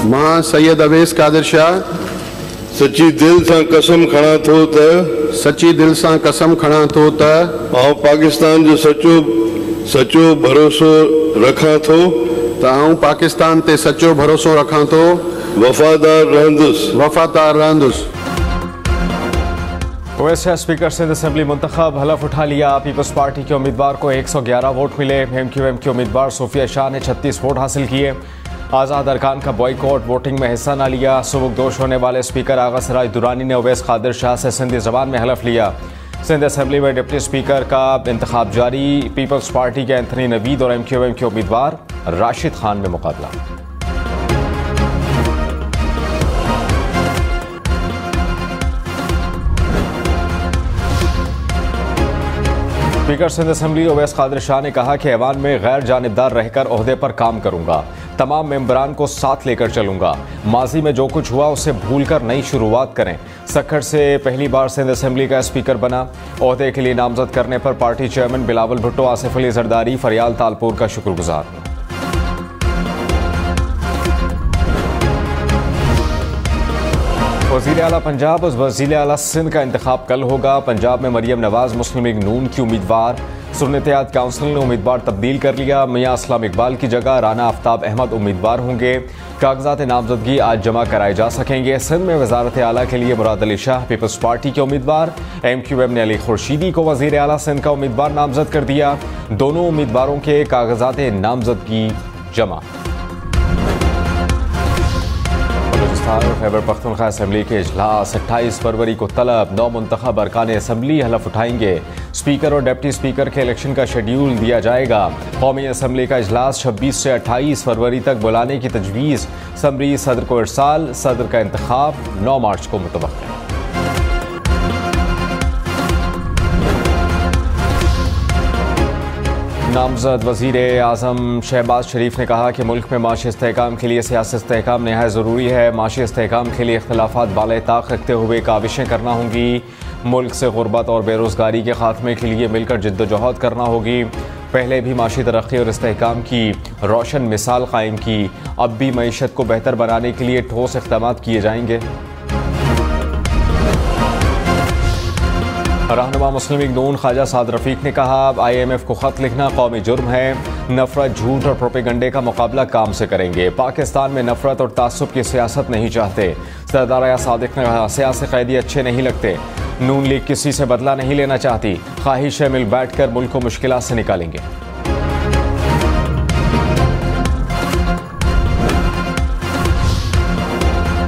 मां सैयद अवेस कादिर शाह सच्ची दिल सां कसम खणा थो त सच्ची दिल सां कसम खणा थो त आउं पाकिस्तान जो सचो भरोसो रखां थो, पाकिस्तान ते सच्चो भरोसो रखां थो, वफादार रहंदुसि। ओवैसी शाह स्पीकर सिंध असेंबली मुंतखब, हलफ उठा लिया। पीपल्स पार्टी के उम्मीदवार को 111 वोट मिले। MQM की उम्मीदवार सोफिया शाह ने 36 वोट हासिल किए। आज़ाद अरकान का बॉयकॉट, वोटिंग में हिस्सा न लिया। सुबुकदोश होने वाले स्पीकर आगा सराज दुरानी ने ओवैस कादिर शाह से सिंधी ज़बान में हलफ लिया। सिंध असेंबली में डिप्टी स्पीकर का इंतखाब जारी। पीपल्स पार्टी के एंथनी नवीद और MQM के उम्मीदवार राशिद खान में मुकाबला। स्पीकर सिंध असेंबली ओवैस कादिर शाह ने कहा कि ऐवान में गैर जानिबदार रहकर ओहदे पर काम करूंगा, तमाम मेंबरान को साथ लेकर चलूंगा। माजी में जो कुछ हुआ उसे भूलकर नई शुरुआत करें। सक्खर से पहली बार सिंध असेंबली का स्पीकर बना। ओहदे के लिए नामजद करने पर पार्टी चेयरमैन बिलावल भुट्टो, आसिफ अली जरदारी, फरियाल तालपुर का शुक्रगुजार। वज़ीर आला पंजाब और वज़ीर आला सिंध का इंतखाब कल होगा। पंजाब में मरियम नवाज मुस्लिम लीग नून की उम्मीदवार। सुन्नत-ए-इत्तेहाद काउंसिल ने उम्मीदवार तब्दील कर लिया। मियां असलम इकबाल की जगह राना आफ्ताब अहमद उम्मीदवार होंगे। कागजात नामजदगी आज जमा कराए जा सकेंगे। सिंध में वज़ारत आला के लिए मुराद अली शाह पीपल्स पार्टी के उम्मीदवार। MQM ने अली खुर्शीदी को वज़ीर आला सिंध का उम्मीदवार नामजद कर दिया। दोनों उम्मीदवारों के कागजात नामजदगी जमा। खैबर पख्तूनख्वा असेंबली के इजलास 28 फरवरी को तलब। 9 मुंतखब अरकान असेंबली हलफ उठाएंगे। स्पीकर और डिप्टी स्पीकर के इलेक्शन का शेड्यूल दिया जाएगा। कौमी असेंबली का इजलास 26 से 28 फरवरी तक बुलाने की तजवीज़। समरी सदर को इरसाल, सदर का इंतखाब 9 मार्च को मुतवक्किल। नामजद वज़ीर आज़म शहबाज शरीफ ने कहा कि मुल्क में माशी इस्तेहकाम के लिए सियासी इस्तेहकाम नहायत ज़रूरी है। माशी इस्तेहकाम के लिए इख्तिलाफ़ात बाले ताक रखते हुए काविशें करना होंगी। मुल्क से गुर्बत और बेरोज़गारी के खात्मे के लिए मिलकर जिद्दोजहद करना होगी। पहले भी माशी तरक्की और इस्तेहकाम की रोशन मिसाल कायम की। अब भी मईशत को बेहतर बनाने के लिए ठोस इक़दाम किए जाएंगे। रहनुमा मुस्लिम लीग नून ख्वाजा साद रफ़ीक ने कहा, IMF को ख़त लिखना कौमी जुर्म है। नफरत, झूठ और प्रोपेगंडे का मुकाबला काम से करेंगे। पाकिस्तान में नफरत और तासुब की सियासत नहीं चाहते। सरदार सादिक ने कहा, सियासी कैदी अच्छे नहीं लगते। नून लीग किसी से बदला नहीं लेना चाहती। ख्वाहिश है मिल बैठ कर मुल्क को मुश्किलात से निकालेंगे।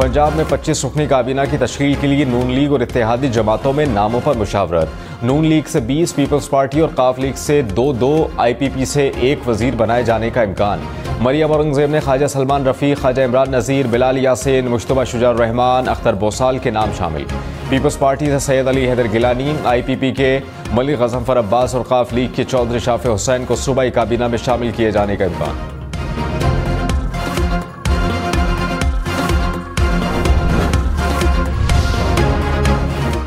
पंजाब में 25 रुकनी काबीना की तश्कील के लिए नून लीग और इत्तेहादी जमातों में नामों पर मुशावरत। नून लीग से 20, पीपल्स पार्टी और काफ लीग से 2-2, IPP से 1 वजीर बनाए जाने का इम्कान। मरियम औरंगजेब ने ख्वाजा सलमान रफ़ीक, ख्वाजा इमरान नज़ीर, बिलाल यासिन, मुश्तबा शुजार रहमान, अख्तर बोसाल के नाम शामिल। पीपल्स पार्टी से सैयद अली हैदर गिलानी, IPP के मलिक गज़नफर अब्बास और काफ लीग के चौधरी शाफे हुसैन को सूबाई काबीना में शामिल किए जाने का इम्कान।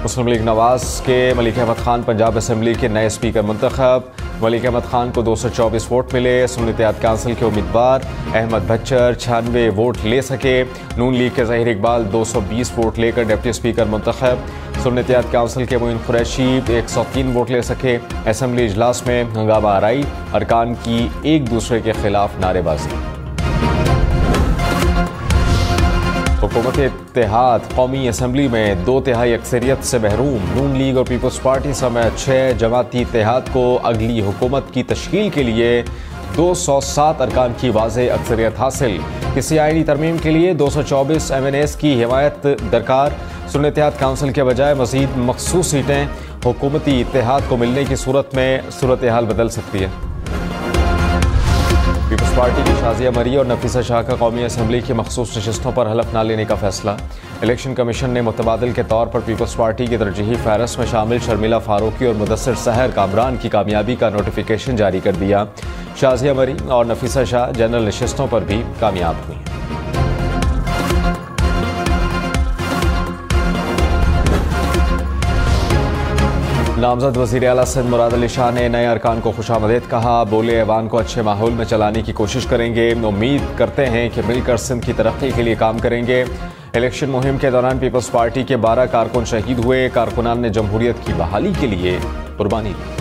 मुस्लिम लीग नवाज के मलिक अहमद खान पंजाब असेंबली के नए स्पीकर मुंतखब। मलिक अहमद खान को 224 वोट मिले। सुन्नत-ए-इत्तेहाद काउंसिल के उम्मीदवार अहमद भच्चर 96 वोट ले सके। नून लीग के ज़हीर इकबाल 220 वोट लेकर डिप्टी स्पीकर मुंतखब। सुन्नत-ए-इत्तेहाद काउंसिल के मोइन कुरैशी 103 वोट ले सके। असेंबली इजलास में हंगामा आराई, अरकान की एक दूसरे के खिलाफ नारेबाजी। हुकूमत इत्तेहाद कौमी असेंबली में 2/3 अक्सरियत से महरूम। नून लीग और पीपल्स पार्टी समेत 6 जमाती इत्तेहाद को अगली हुकूमत की तश्कील के लिए 207 अरकान की वाज़ेह अक्सरियत हासिल। किसी आईनी तरमीम के लिए 224 MNAs की हिमायत दरकार। सुन्नत-ए-इत्तेहाद काउंसिल के बजाय मज़ीद मखसूस सीटें हुकूमती इत्तेहाद को मिलने की सूरत में सूरत हाल बदल सकती है। पीपल्स पार्टी की शाजिया मरी और नफीसा शाह का कौमी असेंबली की मखसूस नशिस्तों पर हलफ न लेने का फैसला। इलेक्शन कमीशन ने मुतबादिल के तौर पर पीपल्स पार्टी की तरजीही फहरस्त में शामिल शर्मिला फारूकी और मुदस्सिर सहर कामरान की कामयाबी का नोटिफिकेशन जारी कर दिया। शाजिया मरी और नफीसा शाह जनरल नशिस्तों पर भी कामयाब हुई। नामजद वज़ीर आला सिंध मुराद अली शाह ने नए अरकान को खुशामदीद कहा। बोले ऐवान को अच्छे माहौल में चलाने की कोशिश करेंगे। उम्मीद करते हैं कि मिलकर सिंध की तरक्की के लिए काम करेंगे। इलेक्शन मुहिम के दौरान पीपल्स पार्टी के 12 कारकुन शहीद हुए। कारकुनान ने जमहूरियत की बहाली के लिए कुर्बानी दी।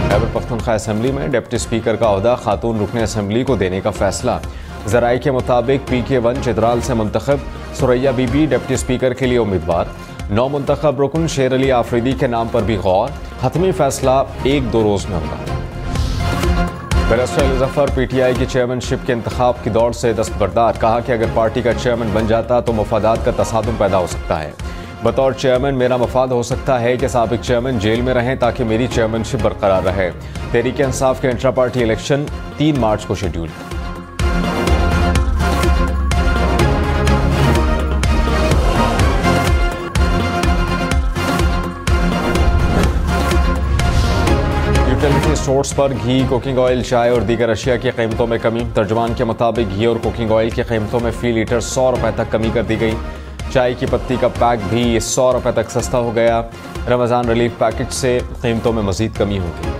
खैबर पख्तूनख्वा असेंबली में डिप्टी स्पीकर का ओहदा खातून रुकने असेंबली को देने का फैसला। ज़राए के मुताबिक PK1 चित्राल से मुंतखब सुरैया बीबी डिप्टी स्पीकर के लिए उम्मीदवार। 9 मुंतखब रुकन शेर अली आफरीदी के नाम पर भी गौर। हतमी फैसला 1-2 रोज में होगा। बैरिस्टर अली जफर PTI की चेयरमैनशिप के इंतखाब की दौड़ से दस्तबरदार। कहा कि अगर पार्टी का चेयरमैन बन जाता तो मफादात का तसादुम पैदा हो सकता है। बतौर चेयरमैन मेरा मफाद हो सकता है कि साबिक चेयरमैन जेल में रहें ताकि मेरी चेयरमैनशिप बरकरार रहे। तहरीक इंसाफ के इंट्रा पार्टी इलेक्शन 3 मार्च को शेड्यूल है। यूटिलिटी स्टोर्स पर घी, कुकिंग ऑयल, चाय और दीगर अशिया की कीमतों में कमी। तर्जुमान के मुताबिक घी और कुकिंग ऑयल की कीमतों में फी लीटर 100 रुपए तक कमी कर दी गई। चाय की पत्ती का पैक भी 100 रुपए तक सस्ता हो गया। रमज़ान रिलीफ पैकेज से कीमतों में मजीद कमी होगी।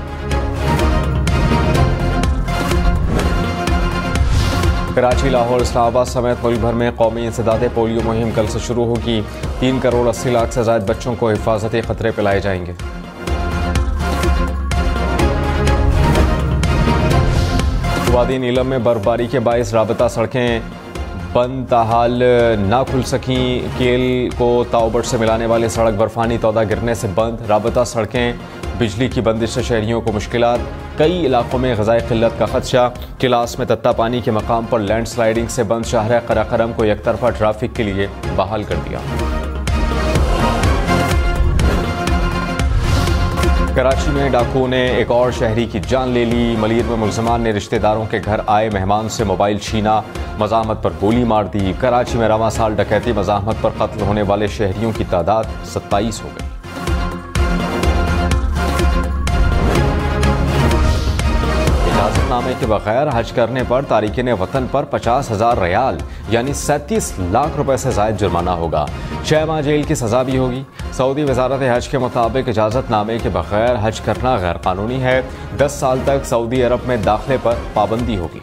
कराची, लाहौर, इस्लामाबाद समेत मुल्क भर में कौमी इंसदाद पोलियो मुहिम कल से शुरू होगी। 3 करोड़ 80 लाख से ज़ायद बच्चों को हिफाजती खतरे पिलाए जाएंगे। वादी नीलम में बर्फबारी के बाइस राबता सड़कें बंद ताहाल ना खुल सकी। केल को ताओबट से मिलाने वाली सड़क बर्फानी तौदा गिरने से बंद। राबता सड़कें, बिजली की बंदिश से शहरियों को मुश्किलात। कई इलाकों में ग़िज़ाई क़िल्लत का खदशा। किलास में तत्ता पानी के मकाम पर लैंड स्लाइडिंग से बंद शाहरा कराकरम को एकतरफा ट्रैफिक के लिए बहाल कर दिया। कराची में डाकुओं ने एक और शहरी की जान ले ली। मलीर में मुलजमान ने रिश्तेदारों के घर आए मेहमान से मोबाइल छीना, मज़ाहमत पर गोली मार दी। कराची में रवां साल डकैती मज़ाहमत पर कत्ल होने वाले शहरियों की तादाद 27 हो गई। इजाज़तनामे के बगैर हज करने पर तारिकीन वतन पर 50,000 रियाल यानी 37 लाख रुपए से ज़ायद जुर्माना होगा। 6 माह जेल की सज़ा भी होगी। सऊदी वज़ारत हज के मुताबिक इजाज़तनामे के बगैर हज करना गैर कानूनी है। 10 साल तक सऊदी अरब में दाखिले पर पाबंदी होगी।